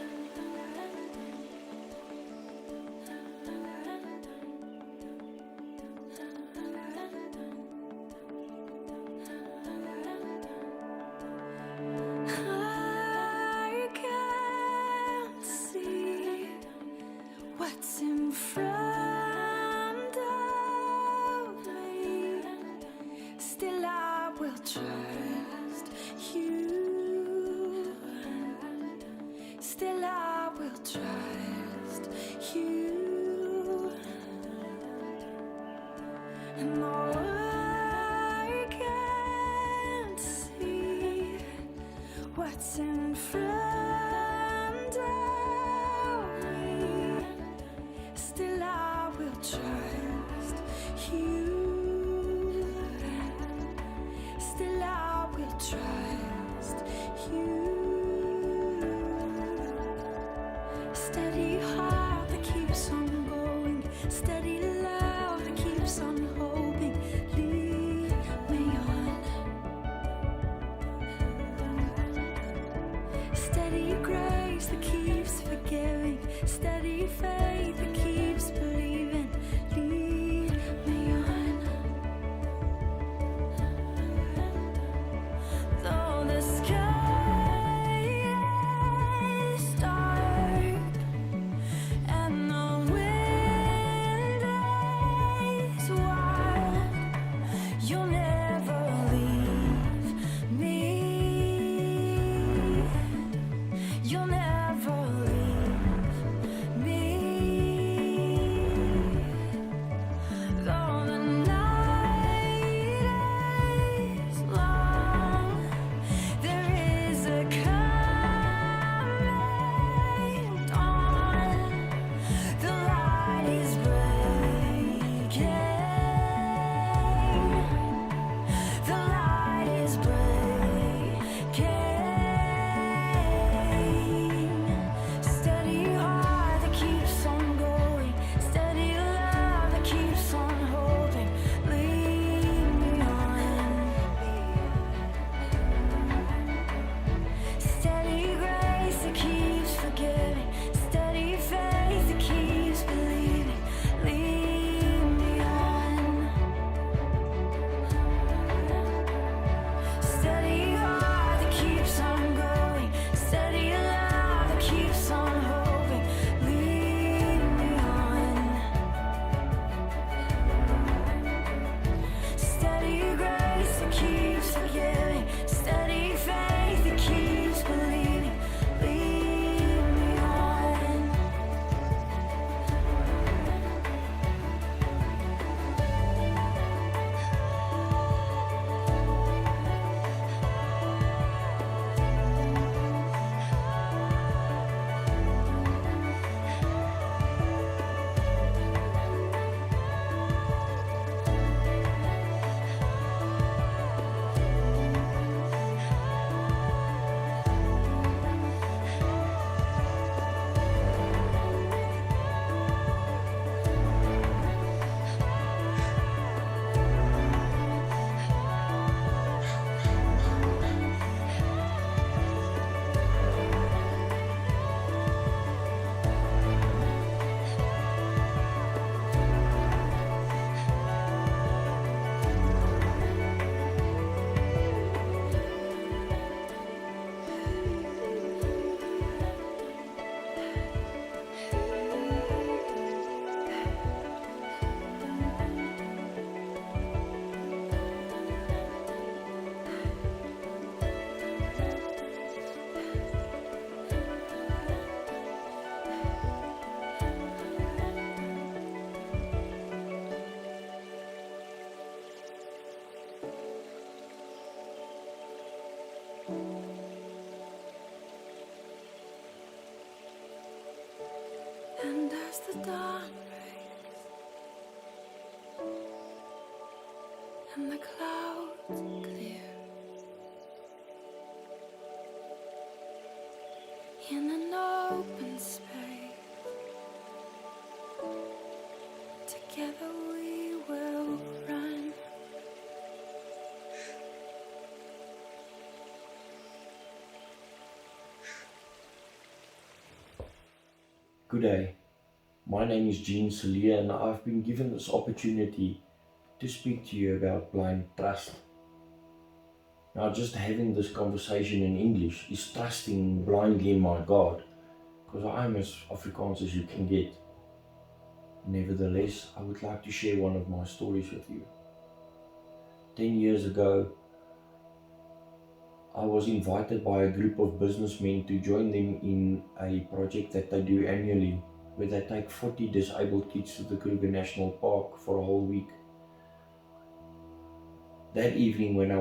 I can't see what's in front of me. Still I will trust you. Still I will trust you. And though I can't see what's in front of me, still I will trust you. Still I will trust you. Steady heart that keeps on going, steady love that keeps on hoping. Lead me on. Steady grace that keeps forgiving, steady faith that keeps believing. Lead me on. Though the sky is dark and the wind is wild, you'll never leave me. You'll never leave me. Though the night is long, there is a coming dawn. The light is breaking. The light is breaking. Steady heart that keeps on going, steady love that keeps on holding. Lead me on. Steady grace that keeps forgiving, steady faith that keeps believing. Lead me on. Steady heart that keeps on going, steady love that keeps on hoping. Lead me on. Steady grace that keeps forgiving, steady faith that keeps believing. Lead me on. And as the dawn breaks and the clouds clear, in an open space, together we will run. Good day. My name is Gene Salia, and I've been given this opportunity to speak to you about blind trust. Now, just having this conversation in English is trusting blindly in my God, because I'm as Afrikaans as you can get. Nevertheless, I would like to share one of my stories with you. 10 years ago, I was invited by a group of businessmen to join them in a project that they do annually, where they take 40 disabled kids to the Kruger National Park for a whole week. That evening, while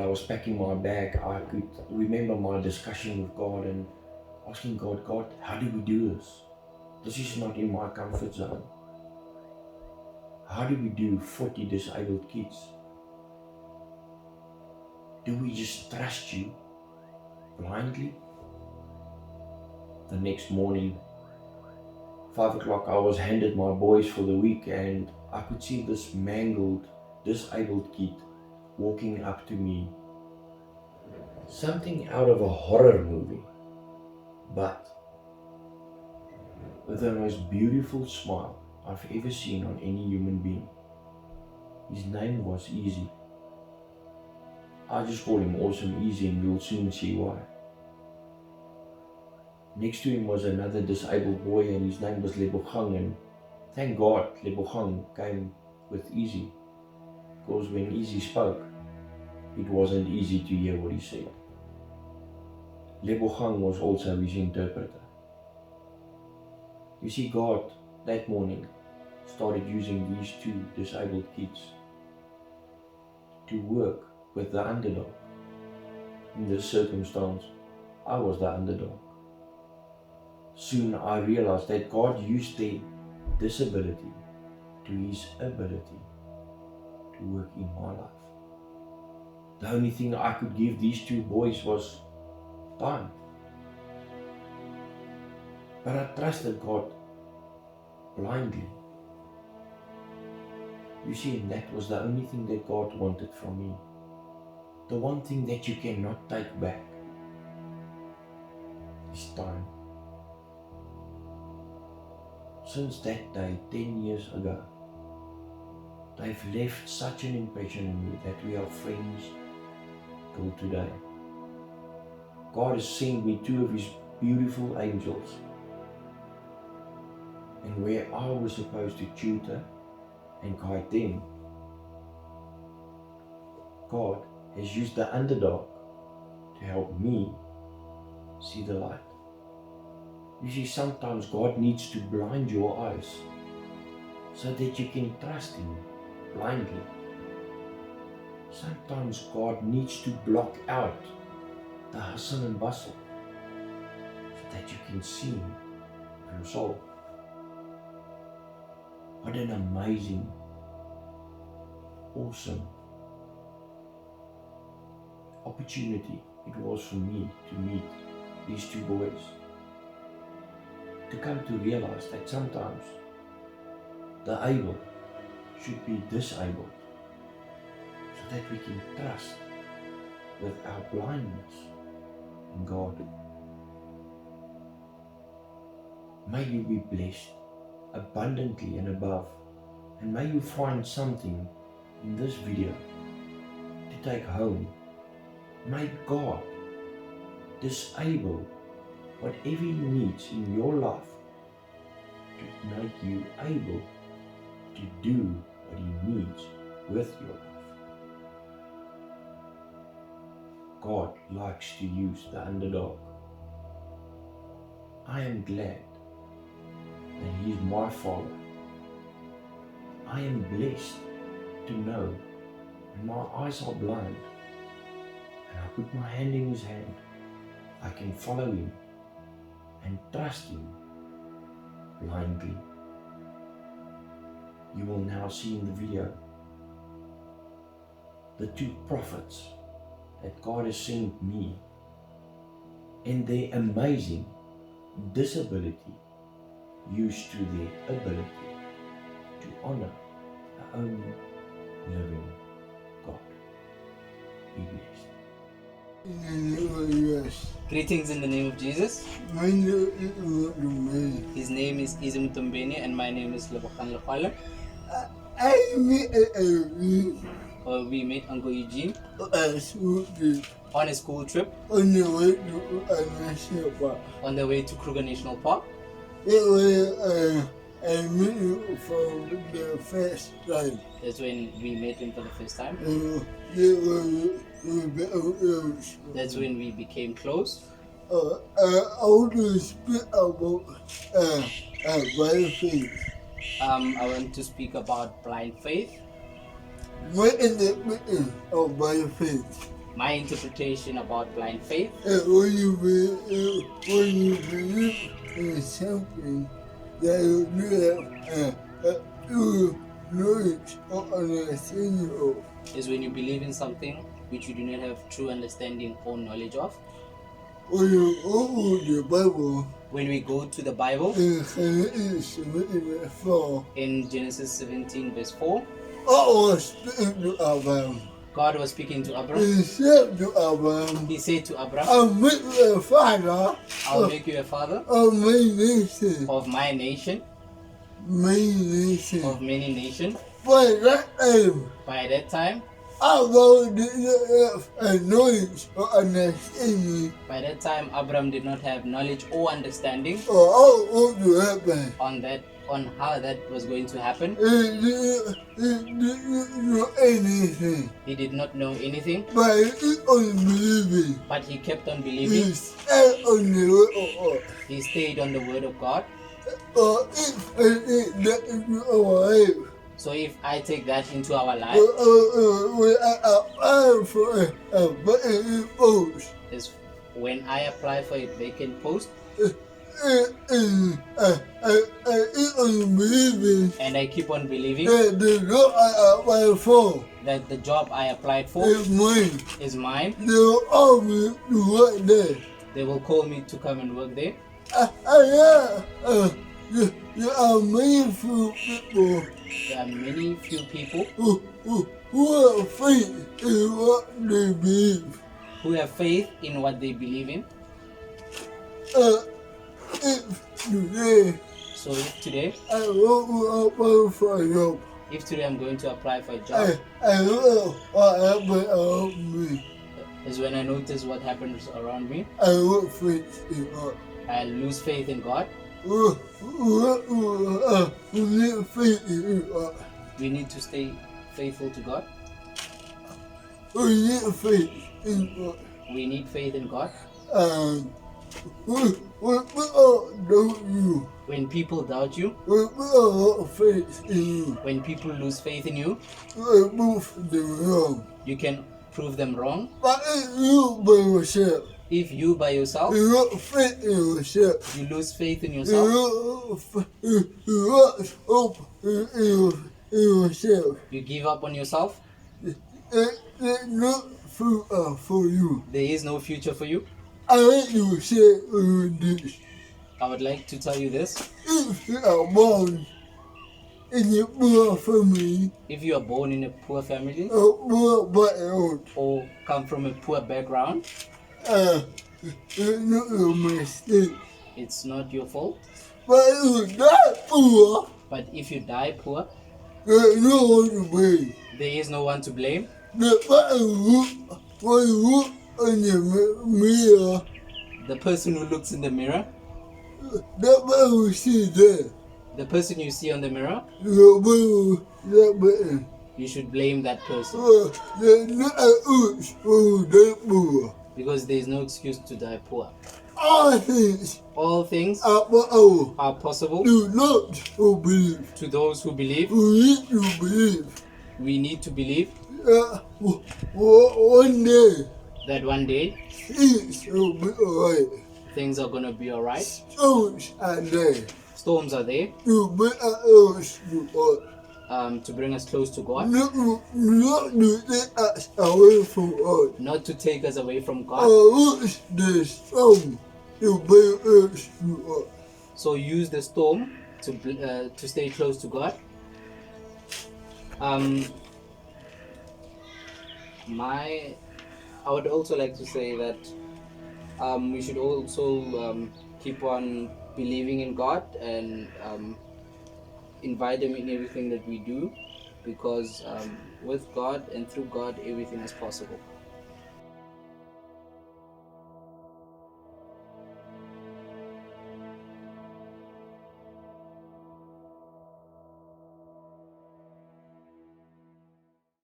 I was packing my bag, I could remember my discussion with God and asking God, how do we do this? This is not in my comfort zone. How do we do 40 disabled kids? Do we just trust you blindly? The next morning, 5 o'clock, I was handed my boys for the week, and I could see this mangled, disabled kid walking up to me. Something out of a horror movie, but with the most beautiful smile I've ever seen on any human being. His name was Easy. I just call him Awesome Easy, and you'll soon see why. Next to him was another disabled boy, and his name was Lebogang, and thank God Lebogang came with Easy, because when Easy spoke, it wasn't easy to hear what he said. Lebogang was also his interpreter. You see, God that morning started using these two disabled kids to work with the underdog. In this circumstance, I was the underdog. Soon I realized that God used their disability to His ability to work in my life. The only thing I could give these two boys was time. But I trusted God blindly. You see, and that was the only thing that God wanted from me. The one thing that you cannot take back is time. Since that day, 10 years ago, they've left such an impression on me that we are friends till today. God has sent me two of His beautiful angels, and where I was supposed to tutor and guide them, God has used the underdog to help me see the light. You see, sometimes God needs to blind your eyes so that you can trust Him blindly. Sometimes God needs to block out the hustle and bustle so that you can see Him for your soul. What an amazing, awesome opportunity it was for me to meet these two boys, to come to realize that sometimes the able should be disabled so that we can trust with our blindness in God. May you be blessed abundantly and above, and may you find something in this video to take home. May God disable whatever He needs in your life to make you able to do what He needs with your life. God likes to use the underdog. I am glad that He is my Father. I am blessed to know when my eyes are blind and I put my hand in His hand, I can follow Him and trust Him blindly. You will now see in the video the two prophets that God has sent me and their amazing disability used to their ability to honor the only living God. Be blessed. Yes. Greetings in the name of Jesus. My name is Mary. His name is Izim Tumbeni and my name is Lebokan Lekwala. I meet a We met Uncle Eugene school on a school trip on the way to a national park. on the way to Kruger National Park. It was a meeting for the first time. That's when we met him for the first time. It was That's when we became close. I want to speak about blind faith. I want to speak about blind faith. What is the meaning of blind faith? My interpretation about blind faith When you believe in something that you have you knowledge or understanding of. is when you believe in something which you do not have true understanding or knowledge of. When you open the Bible When we go to the Bible in Genesis 17:4, in Genesis 17 verse 4, I was speaking to Abraham. God was speaking to Abraham. He said to Abraham, He said to Abraham, I'll make you a father I'll make you a father of many nations. of my nation, Many nations. of many nations. By that time, By that time, Abraham did not have a knowledge or understanding Abraham did not have knowledge or understanding of how it would happen. on how that was going to happen. He didn't know anything. He did not know anything, But he only believing. but he kept on He believing. stayed on the way of God. He stayed on the word of God. Or if I did that into our life, So if I take that into our life, when I apply for a better post, is when I apply for a vacant post I only believing and I keep on believing that the job I apply for that the job I applied for is mine. is mine, They will all be to work there. they will call me to come and work there. There are many few people There are many few people who have faith in what they believe. who have faith in what they believe in. If today So if today I want to apply for a job, If today I'm going to apply for a job, I know what happened around me. is when I notice what happens around me. I want faith in God. I lose faith in God. We need faith in God. We need to stay faithful to God. We need faith in God. We need faith in God. When people doubt you, When people doubt you, when people have faith in you, when people lose faith in you, you move them wrong. you can prove them wrong. But if you by yourself, If you by yourself, you have faith in yourself, you lose faith in yourself, you have hope in yourself, you give up on yourself, it's not for you. there is no future for you. I want you to say this. I would like to tell you this. If you are born in a poor family, If you are born in a poor family a poor background, or come from a poor background, it's not your mistake. it's not your fault. But if you die poor, But if you die poor, there's no one to blame. there is no one to blame. The person when you look in the mirror, The person who looks in the mirror, that person will see there. the person you see on the mirror, The person, that person. you should blame that person There's not an oops who die poor. because there is no excuse to die poor. All things All things are possible. are possible Do not believe. to those who believe. You need to believe. We need to believe One day that one day things will be alright. things are going to be alright. Stones are there Storms are there to bring us to God. to bring us close to God, Not to take us away from God. not to take us away from God. Or use the storm to bring us to God. So use the storm to stay close to God. My I would also like to say that we should also keep on believing in God and invite Him in everything that we do, because with God and through God, everything is possible.